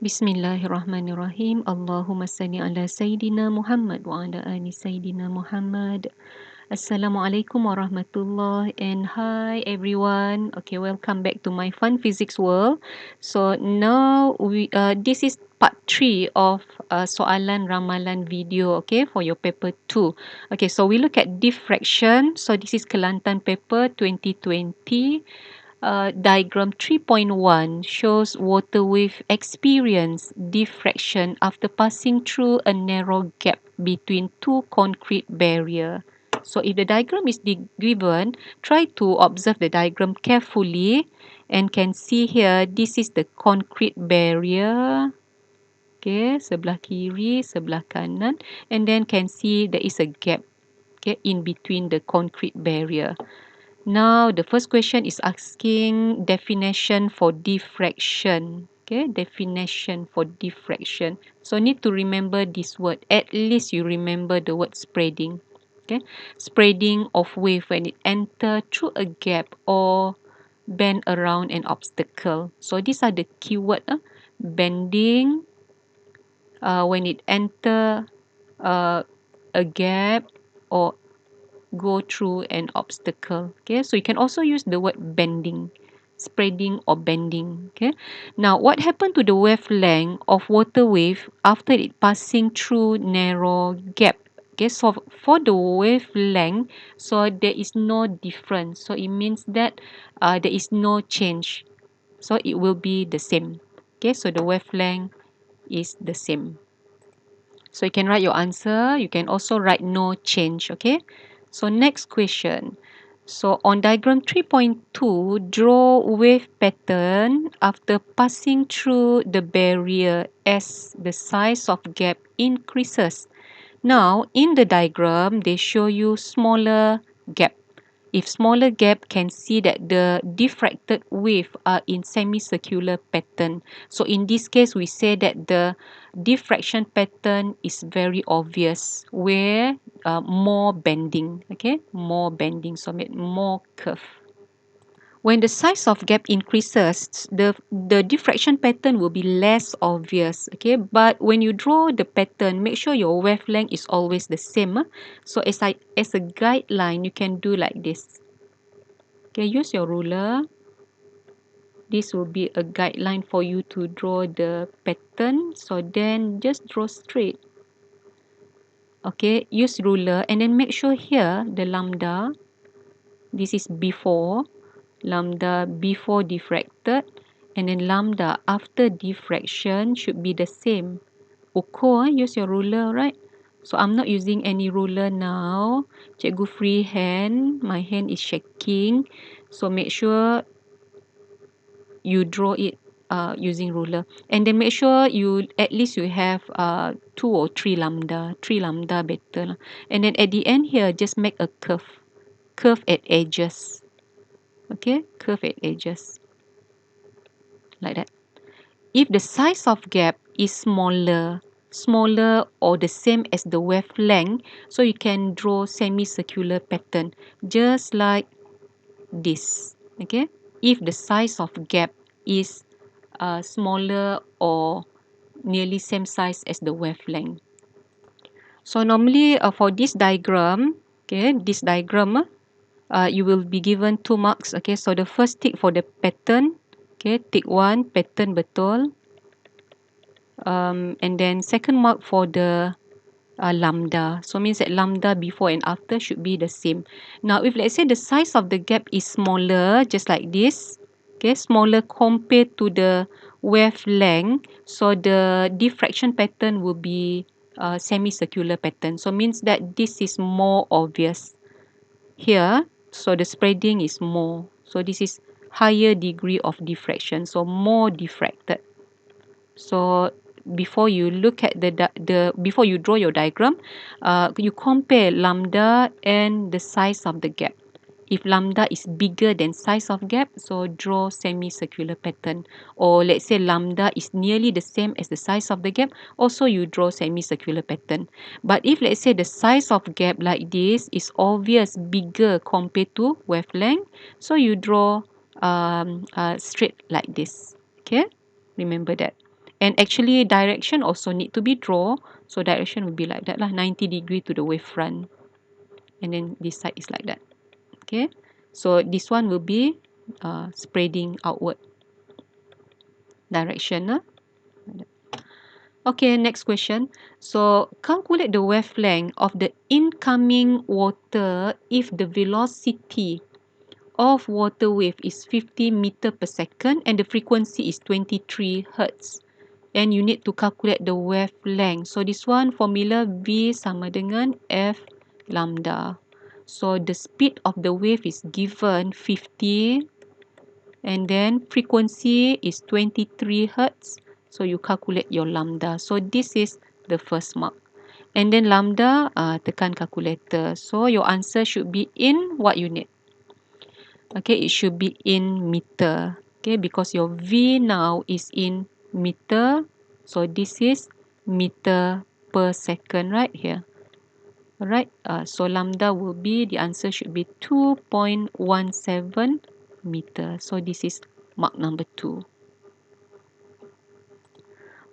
Bismillahirrahmanirrahim. Allahumma salli ala Sayyidina Muhammad wa ala ali Sayyidina Muhammad. Assalamualaikum warahmatullahi and hi everyone. Okay, welcome back to my fun physics world. So now this is part 3 of soalan ramalan video, okay, for your paper 2. Okay, so we look at diffraction. So this is Kelantan paper 2020. Diagram 3.1 shows water wave experience diffraction after passing through a narrow gap between two concrete barrier. So if the diagram is given, try to observe the diagram carefully and can see here this is the concrete barrier. Okay, sebelah kiri, sebelah kanan, and then can see there is a gap, okay, in between the concrete barrier. Now, the first question is asking definition for diffraction. Okay, definition for diffraction. So, need to remember this word. At least you remember the word spreading. Okay, spreading of wave when it enter through a gap or bend around an obstacle. So, these are the keyword. Bending when it enter a gap or go through an obstacle. Okay, so you can also use the word bending, spreading or bending. Okay, now what happened to the wavelength of water wave after it passing through narrow gap? Okay, so for the wavelength, so there is no difference. So it means that there is no change. So it will be the same. Okay, so the wavelength is the same. So you can write your answer. You can also write no change. Okay. So next question. So on diagram 3.2, draw wave pattern after passing through the barrier as the size of gap increases. Now in the diagram, they show you smaller gap. If smaller gap can see that the diffracted wave are in semicircular pattern. So in this case, we say that the diffraction pattern is very obvious where more bending, okay, more bending, so more curve. When the size of gap increases, the diffraction pattern will be less obvious, okay? But when you draw the pattern, make sure your wavelength is always the same. So as a guideline, you can do like this. Okay, use your ruler. This will be a guideline for you to draw the pattern. So then just draw straight. Okay, use ruler and then make sure here the lambda, this is before, lambda before diffracted, and then lambda after diffraction should be the same. Ukur, use your ruler, right? So I'm not using any ruler now. Cikgu free hand. My hand is shaking. So make sure you draw it using ruler. And then make sure you at least you have 2 or 3 lambda. 3 lambda better. And then at the end here, just make a curve. Curve at edges. Okay, curve at edges. Like that. If the size of gap is smaller or the same as the wavelength, so you can draw semicircular pattern just like this. Okay, if the size of gap is smaller or nearly same size as the wavelength. So normally for this diagram, okay, this diagram, you will be given 2 marks. Okay, so the first tick for the pattern. Okay, tick 1, pattern betul. And then second mark for the lambda. So means that lambda before and after should be the same. Now if let's say the size of the gap is smaller, just like this, okay, smaller compared to the wavelength, so the diffraction pattern will be semicircular pattern. So means that this is more obvious here. So the spreading is more. So this is higher degree of diffraction. So more diffracted. So before you look at before you draw your diagram, you compare lambda and the size of the gap. If lambda is bigger than size of gap, so draw semicircular pattern. Or let's say lambda is nearly the same as the size of the gap, also you draw semicircular pattern. But if let's say the size of gap like this is obvious bigger compared to wavelength, so you draw straight like this. Okay, remember that. And actually direction also need to be drawn. So direction will be like that lah, 90 degree to the wavefront. And then this side is like that. Okay. So this one will be spreading outward direction. Okay, next question. So calculate the wavelength of the incoming water if the velocity of water wave is 50 meter per second and the frequency is 23 hertz. And you need to calculate the wavelength. So this one formula V sama dengan F lambda. So the speed of the wave is given 50 and then frequency is 23 hertz. So you calculate your lambda. So this is the first mark. And then lambda, tekan calculator. So your answer should be in what unit? Okay, it should be in meter. Okay, because your V now is in meter. So this is meter per second right here. Alright, so lambda will be, the answer should be 2.17 meter. So this is mark number 2.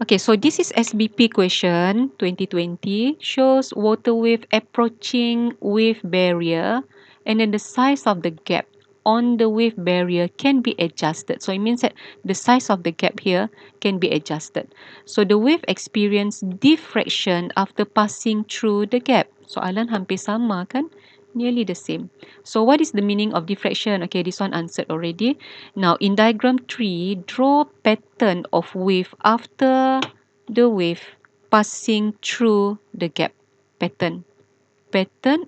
Okay, so this is SBP question 2020. Shows water wave approaching wave barrier and then the size of the gap on the wave barrier can be adjusted. So it means that the size of the gap here can be adjusted. So the wave experience diffraction after passing through the gap. Soalan hampir sama kan? Nearly the same. So what is the meaning of diffraction? Okay, this one answered already. Now in diagram 3, draw pattern of wave after the wave passing through the gap. Pattern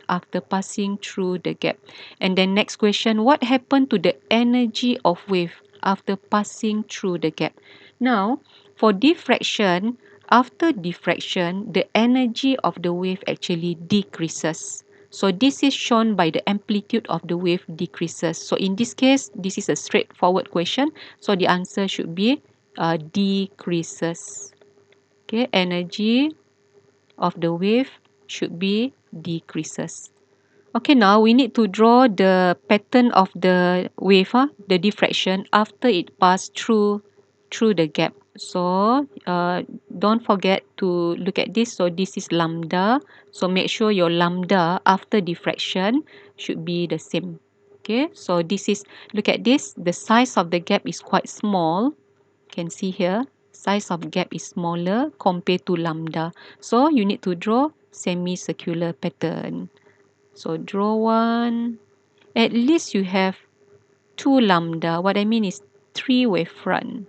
after passing through the gap. And then next question, what happened to the energy of wave after passing through the gap? Now, for diffraction, after diffraction, the energy of the wave actually decreases. So this is shown by the amplitude of the wave decreases. So in this case, this is a straightforward question. So the answer should be decreases. Okay, energy of the wave should be decreases. Okay, now we need to draw the pattern of the wave, the diffraction after it passed through the gap. So don't forget to look at this. So this is lambda. So make sure your lambda after diffraction should be the same. Okay, so this is, look at this. The size of the gap is quite small. Can see here, size of gap is smaller compared to lambda. So you need to draw semicircular pattern. So draw one. At least you have 2 lambda. What I mean is 3 wavefront.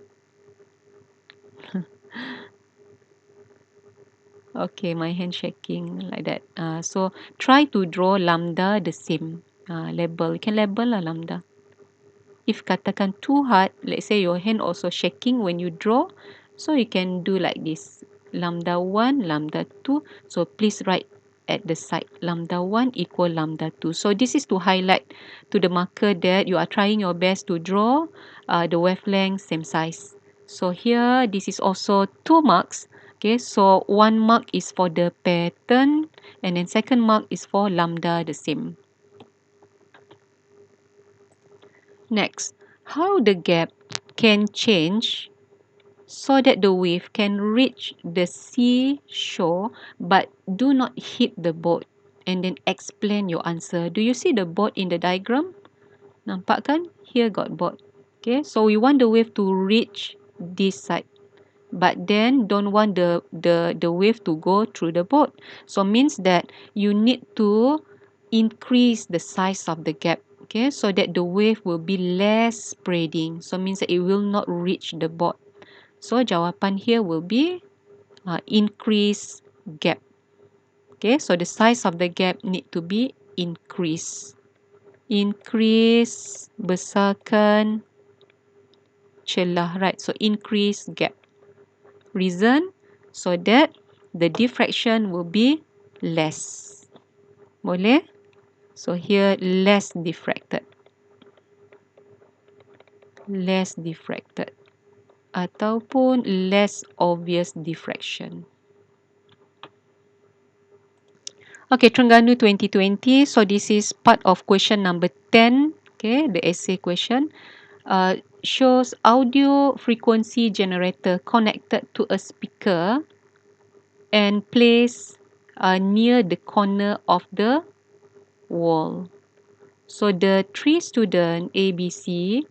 Okay, my hand shaking like that. So try to draw lambda the same. Label. You can label lah lambda. If katakan too hard, let's say your hand also shaking when you draw, so you can do like this. Lambda 1, lambda 2. So please write at the side. Lambda 1 equal lambda 2. So this is to highlight to the marker that you are trying your best to draw the wavelength same size. So here, this is also 2 marks. Okay, so 1 mark is for the pattern and then second mark is for lambda the same. Next, how the gap can change so that the wave can reach the seashore but do not hit the boat, and then explain your answer. Do you see the boat in the diagram? Nampak kan? Here got boat. Okay, so we want the wave to reach this side, but then don't want the wave to go through the boat. So means that you need to increase the size of the gap. Okay, so that the wave will be less spreading. So means that it will not reach the boat. So jawapan here will be increase gap. Okay, so the size of the gap need to be increased. Increase, besarkan celah, right? So increase gap. Reason, so that the diffraction will be less. Boleh? So here less diffracted. Less diffracted. Ataupun less obvious diffraction. Okay, Terengganu 2020. So this is part of question number 10. Okay, the essay question. shows audio frequency generator connected to a speaker and placed near the corner of the wall. So the three students ABC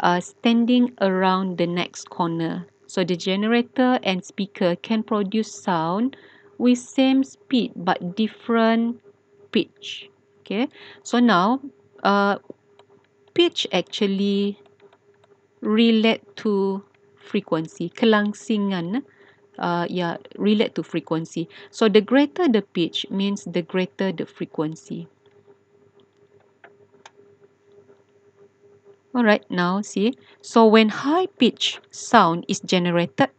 are standing around the next corner. So the generator and speaker can produce sound with same speed but different pitch. Okay, so now pitch actually relate to frequency. Kelangsingan relate to frequency. So the greater the pitch means the greater the frequency. Alright, now see. So when high pitch sound is generated,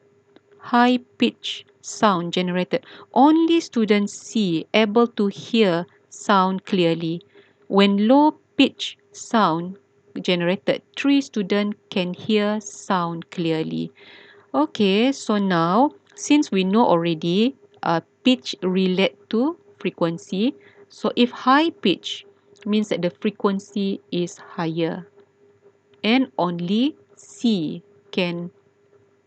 only students C able to hear sound clearly. When low pitch sound generated, 3 students can hear sound clearly. Okay, so now since we know already pitch relate to frequency, so if high pitch means that the frequency is higher and only C can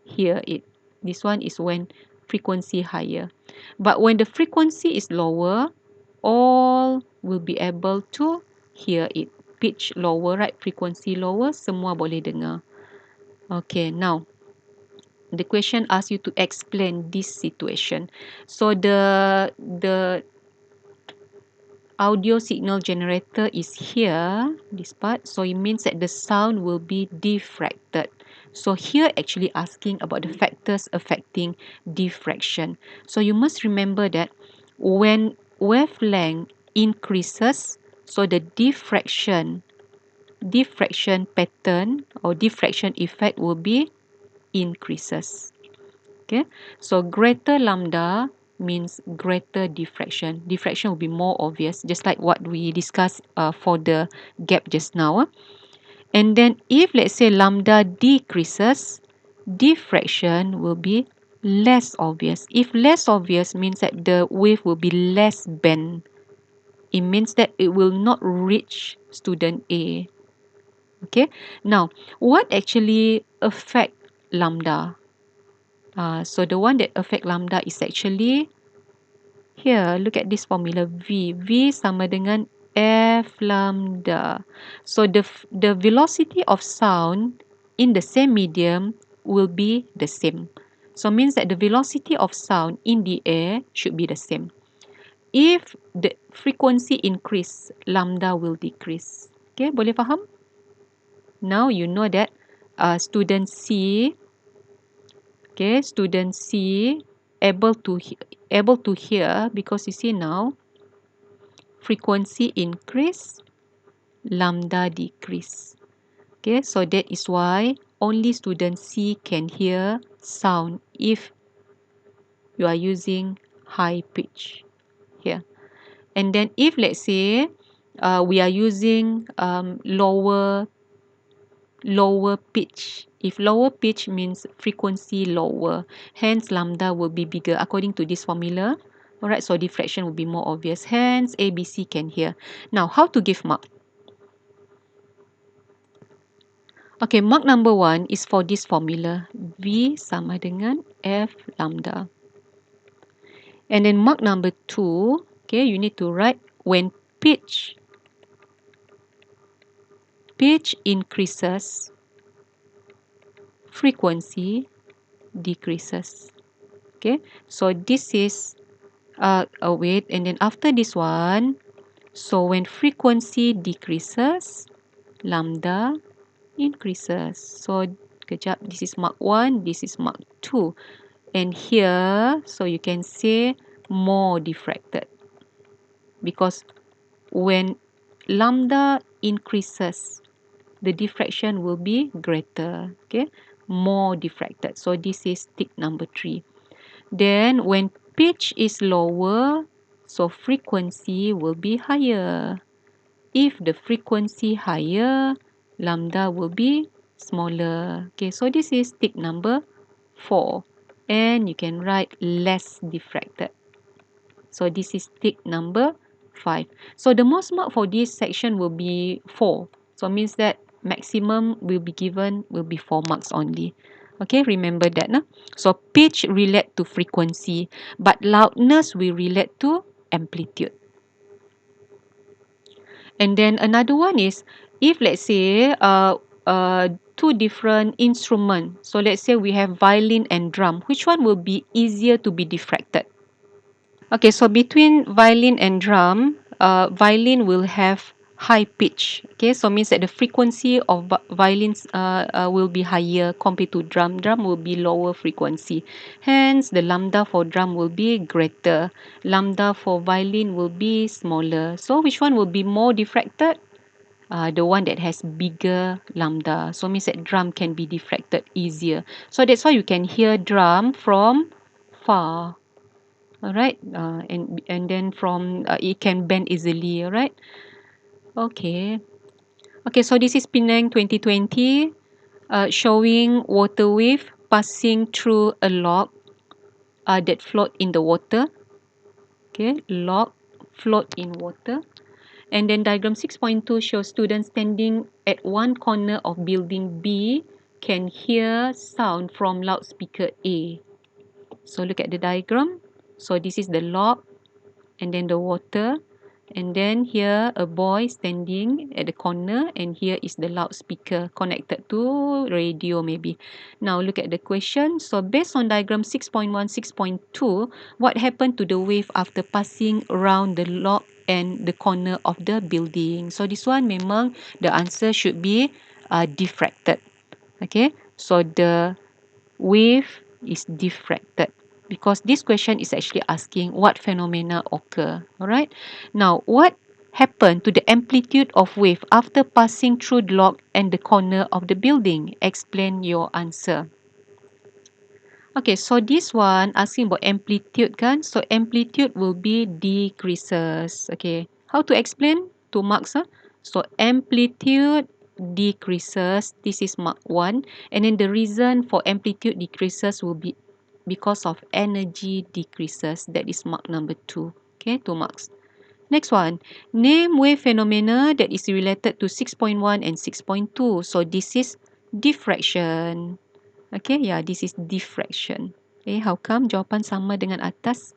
hear it. This one is when frequency higher. But when the frequency is lower, all will be able to hear it. Pitch lower, right? Frequency lower, semua boleh dengar. Okay, now the question asks you to explain this situation. So the audio signal generator is here, this part. So it means that the sound will be diffracted. So here actually asking about the factors affecting diffraction. So you must remember that when wavelength increases, so the diffraction pattern or diffraction effect will be increases. Okay, so greater lambda means greater diffraction. Diffraction will be more obvious, just like what we discussed for the gap just now. And then if let's say lambda decreases, diffraction will be less obvious. If less obvious means that the wave will be less bent. It means that it will not reach student A. Okay, now what actually affect lambda? So the one that affect lambda is actually here. Look at this formula V. V sama dengan F lambda. So the velocity of sound in the same medium will be the same. So means that the velocity of sound in the air should be the same. If the frequency increase, lambda will decrease. Okay, boleh faham? Now you know that student C, student C able to hear because you see now frequency increase, lambda decrease. Okay, so that is why only student C can hear sound if you are using high pitch here. And then if let's say we are using lower pitch. If lower pitch means frequency lower, hence lambda will be bigger according to this formula. Alright, so diffraction will be more obvious. Hence, ABC can hear. Now, how to give mark? Okay, mark number 1 is for this formula. V sama dengan F lambda. And then mark number 2, okay, you need to write when pitch increases, frequency decreases. Okay, so this is wait, and then after this one, so when frequency decreases, lambda increases. So kejap, this is mark 1, this is mark 2, and here so you can say more diffracted because when lambda increases, the diffraction will be greater. Okay, more diffracted. So this is tick number 3. Then when pitch is lower, so frequency will be higher. If the frequency higher, lambda will be smaller. Okay, so this is tick number 4. And you can write less diffracted. So this is tick number 5. So the most mark for this section will be 4. So means that maximum will be given will be 4 marks only. Okay, remember that. No? So pitch relate to frequency, but loudness will relate to amplitude. And then another one is, if let's say two different instruments. So let's say we have violin and drum. Which one will be easier to be diffracted? Okay, so between violin and drum, violin will have high pitch. Okay, so means that the frequency of violins will be higher compared to drum. Drum will be lower frequency. Hence, the lambda for drum will be greater. Lambda for violin will be smaller. So, which one will be more diffracted? The one that has bigger lambda. So, means that drum can be diffracted easier. So, that's why you can hear drum from far. All right, and then from it can bend easily. All right. Okay. Okay. So this is Penang 2020, showing water wave passing through a log that float in the water. Okay, log float in water. And then diagram 6.2 shows students standing at one corner of building B can hear sound from loudspeaker A. So look at the diagram. So this is the log and then the water, and then here a boy standing at the corner, and here is the loudspeaker connected to radio maybe. Now look at the question. So based on diagram 6.1, 6.2, what happened to the wave after passing around the log and the corner of the building? So this one memang the answer should be diffracted. Okay, so the wave is diffracted, because this question is actually asking what phenomena occur. All right. Now, what happened to the amplitude of wave after passing through the log and the corner of the building? Explain your answer. Okay, so this one asking about amplitude kan. So amplitude will be decreases. Okay, how to explain? 2 marks. So amplitude decreases. This is mark 1. And then the reason for amplitude decreases will be because of energy decreases. That is mark number 2. Okay, 2 marks. Next one, name wave phenomena that is related to 6.1 and 6.2. So this is diffraction. Okay, yeah, this is diffraction. Okay, how come jawapan sama dengan atas?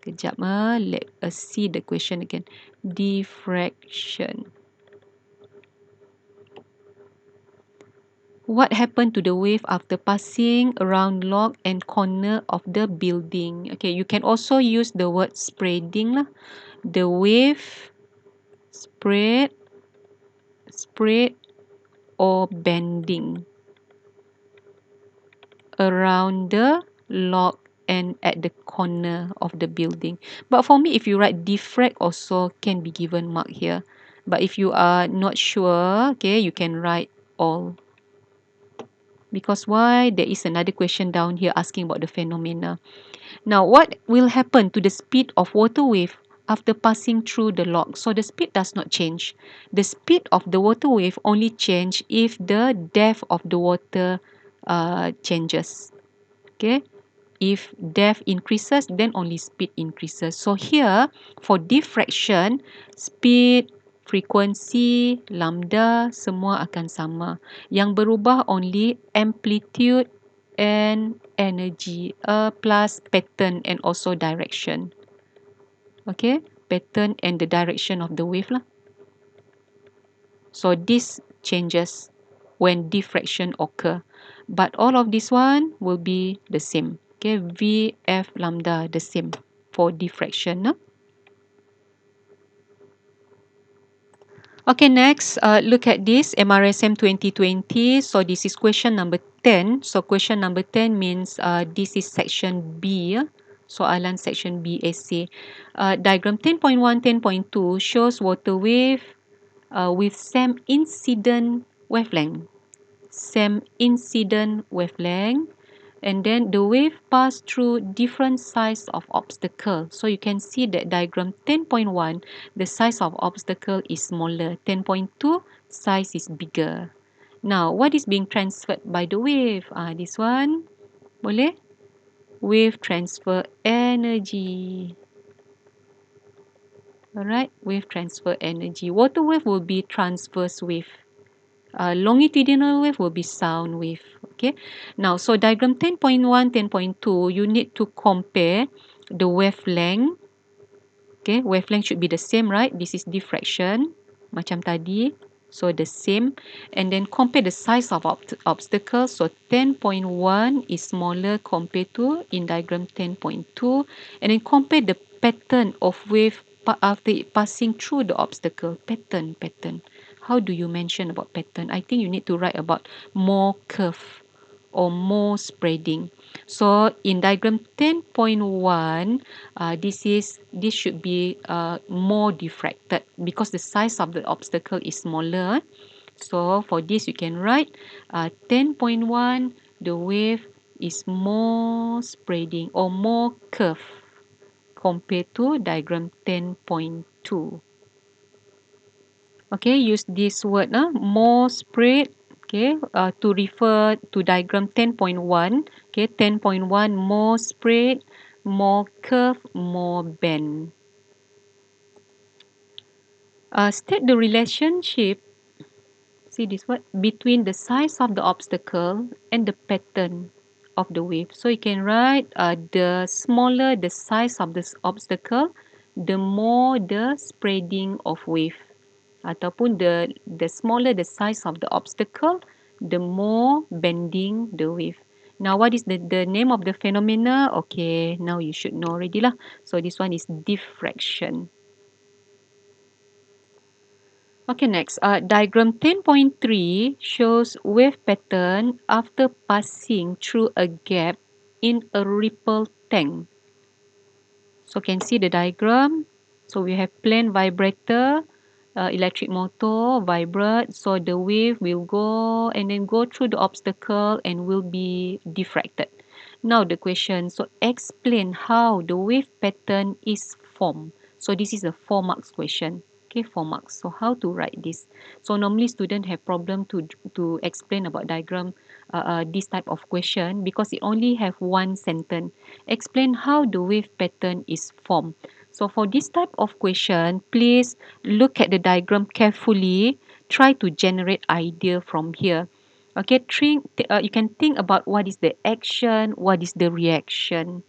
Kejap, let us see the question again. Diffraction. What happened to the wave after passing around log and corner of the building? Okay, you can also use the word spreading lah. The wave spread or bending around the log and at the corner of the building. But for me, if you write diffract also can be given mark here. But if you are not sure, okay, you can write all. Because why? There is another question down here asking about the phenomena. Now, what will happen to the speed of water wave after passing through the log? So the speed does not change. The speed of the water wave only change if the depth of the water changes. Okay, if depth increases, then only speed increases. So here for diffraction, speed, frequency, lambda semua akan sama. Yang berubah only amplitude and energy plus pattern and also direction. Okay, pattern and the direction of the wave lah. So this changes when diffraction occur, but all of this one will be the same. Okay, V, F, lambda the same for diffraction. No? Okay, next, look at this MRSM 2020. So this is question number 10. So question number 10 means this is section B. Soalan section B essay. Diagram 10.1, 10.2 shows water wave with same incident wavelength. Same incident wavelength. And then the wave pass through different size of obstacle. So you can see that diagram 10.1, the size of obstacle is smaller. 10.2, size is bigger. Now, what is being transferred by the wave? This one, boleh? Wave transfer energy. Alright, wave transfer energy. Water wave will be transverse wave. Longitudinal wave will be sound wave. Okay. Now, so diagram 10.1, 10.2, you need to compare the wavelength. Okay, wavelength should be the same, right? This is diffraction, macam tadi. So the same. And then compare the size of obstacle. So 10.1 is smaller compared to in diagram 10.2. And then compare the pattern of wave after passing through the obstacle. Pattern. How do you mention about pattern? I think you need to write about more curve or more spreading. So in diagram 10.1, this should be more diffracted because the size of the obstacle is smaller. So for this you can write 10.1, the wave is more spreading or more curve compared to diagram 10.2. Okay, use this word more spread, okay, to refer to diagram 10.1. Okay, 10.1, more spread, more curve, more bend. State the relationship, see this word, between the size of the obstacle and the pattern of the wave. So you can write the smaller the size of this obstacle, the more the spreading of wave. Ataupun the smaller the size of the obstacle, the more bending the wave. Now, what is the name of the phenomena? Okay, now you should know already lah. So this one is diffraction. Okay, next. Diagram 10.3 shows wave pattern after passing through a gap in a ripple tank. So can see the diagram. So we have plane vibrator, electric motor, vibrate. So the wave will go and then go through the obstacle and will be diffracted. Now the question, so explain how the wave pattern is formed. So this is a 4 marks question. Okay, 4 marks. So how to write this? So normally students have problem to explain about diagram this type of question because it only have one sentence. Explain how the wave pattern is formed. So for this type of question, please look at the diagram carefully. Try to generate idea from here. Okay, you can think about what is the action, what is the reaction.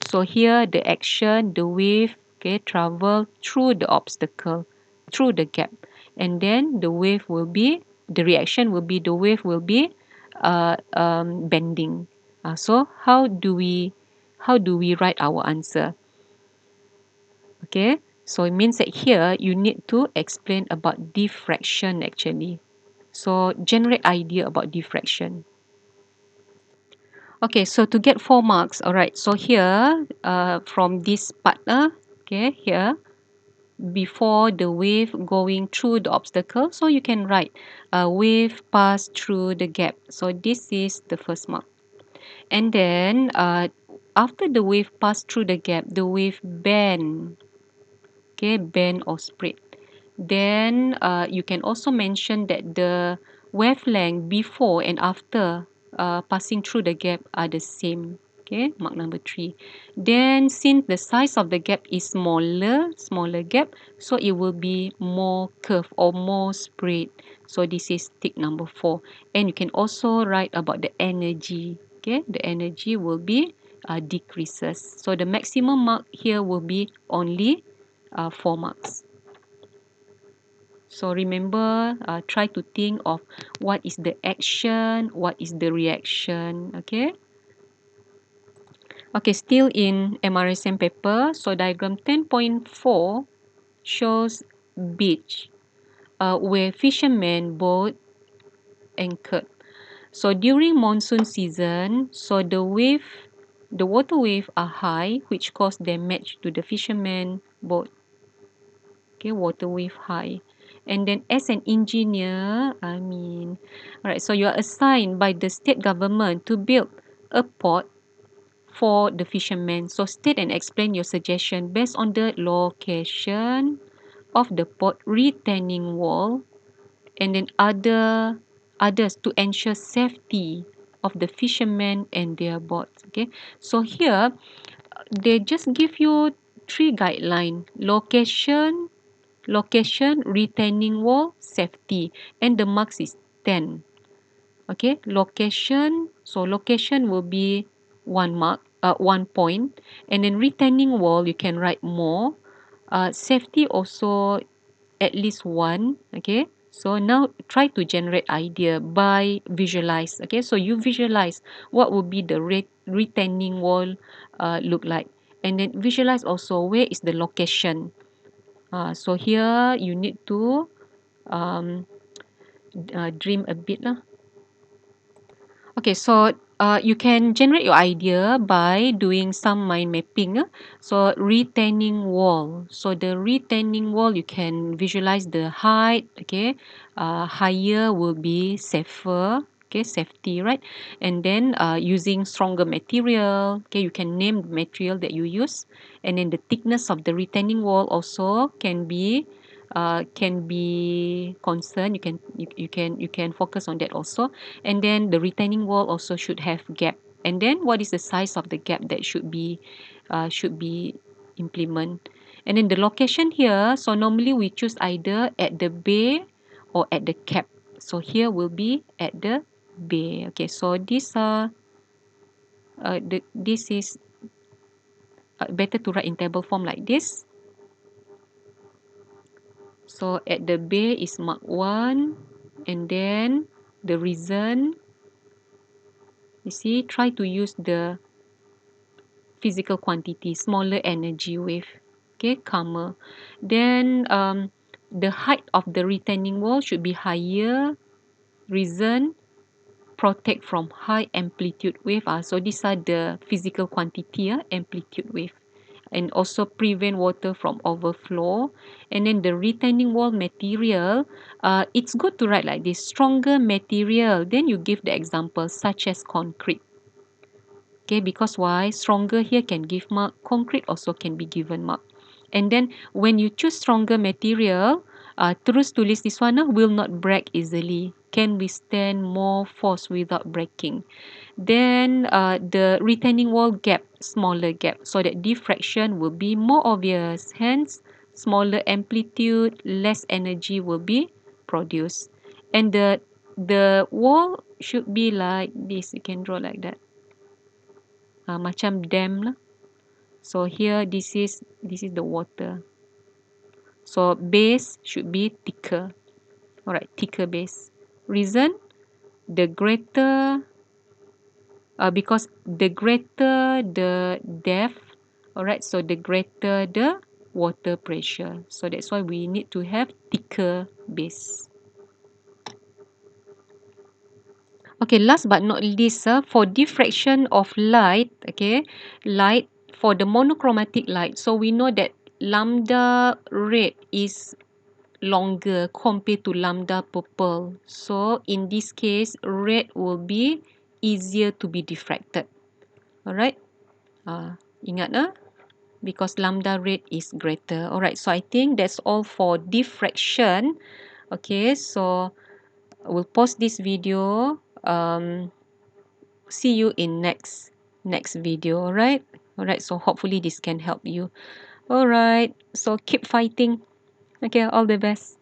So here the action, the wave, okay, travel through the obstacle, through the gap. And then the reaction will be, the wave will be bending. So how do we write our answer? Okay, so it means that here you need to explain about diffraction actually. So generate idea about diffraction. Okay, so to get 4 marks, all right. So here, from this partner, okay, here, before the wave going through the obstacle, so you can write wave pass through the gap. So this is the first mark. And then after the wave pass through the gap, the wave bend, okay, bend or spread. Then you can also mention that the wavelength before and after passing through the gap are the same. Okay, mark number 3. Then since the size of the gap is smaller gap, so it will be more curve or more spread. So this is tick number 4. And you can also write about the energy. Okay, the energy will be decreases. So the maximum mark here will be only 4 marks. So remember, try to think of what is the action, what is the reaction, okay? Okay, still in MRSM paper, so diagram 10.4 shows beach, where fishermen boat anchored. So during monsoon season, so the water wave are high, which cause damage to the fishermen boat. Okay, water wave high. And then as an engineer, alright, so you are assigned by the state government to build a port for the fishermen. So state and explain your suggestion based on the location of the port retaining wall and then others to ensure safety of the fishermen and their boats. Okay, so here they just give you 3 guidelines: location, retaining wall, safety, and the marks is 10. Okay, location. So location will be 1 mark, 1 point, and then retaining wall you can write more. Safety also at least 1. Okay, so now try to generate idea by visualize. Okay, so you visualize what would be the retaining wall look like, and then visualize also where is the location. So here you need to um, dream a bit lah. Okay, so you can generate your idea by doing some mind mapping. So retaining wall. So the retaining wall, you can visualize the height. Okay, higher will be safer. Okay, safety, right? And then using stronger material. Okay, you can name the material that you use, and then the thickness of the retaining wall also can be concerned. You can focus on that also. And then the retaining wall also should have gap. And then what is the size of the gap that should be implement. And then the location here, so normally we choose either at the bay or at the cap. So here will be at the bay. Okay, so this is better to write in table form like this. So at the bay is mark 1, and then the reason, you see, try to use the physical quantity, smaller energy wave. Okay, calmer. Then the height of the retaining wall should be higher. Reason, protect from high amplitude wave. So these are the physical quantity, amplitude wave. And also prevent water from overflow. And then the retaining wall material, it's good to write like this: stronger material. Then you give the example such as concrete. Okay, because why? Stronger here can give mark, concrete also can be given mark. And then when you choose stronger material, terus tulis this one, will not break easily, can withstand more force without breaking. Then the retaining wall gap, smaller gap, so that diffraction will be more obvious. Hence, smaller amplitude, less energy will be produced. And the wall should be like this. You can draw like that. Macam dam lah. So here this is the water. So base should be thicker. Alright, thicker base. Reason, the greater because the greater the depth, alright, so the greater the water pressure. So that's why we need to have thicker base. Okay, last but not least, for diffraction of light, okay, light for the monochromatic light. So we know that lambda red is longer compared to lambda purple. So in this case, red will be easier to be diffracted. Alright, ingat because lambda red is greater. Alright, so I think that's all for diffraction. Okay, so we'll pause this video. See you in next video. Alright, so hopefully this can help you. Alright, so keep fighting. Okay, all the best.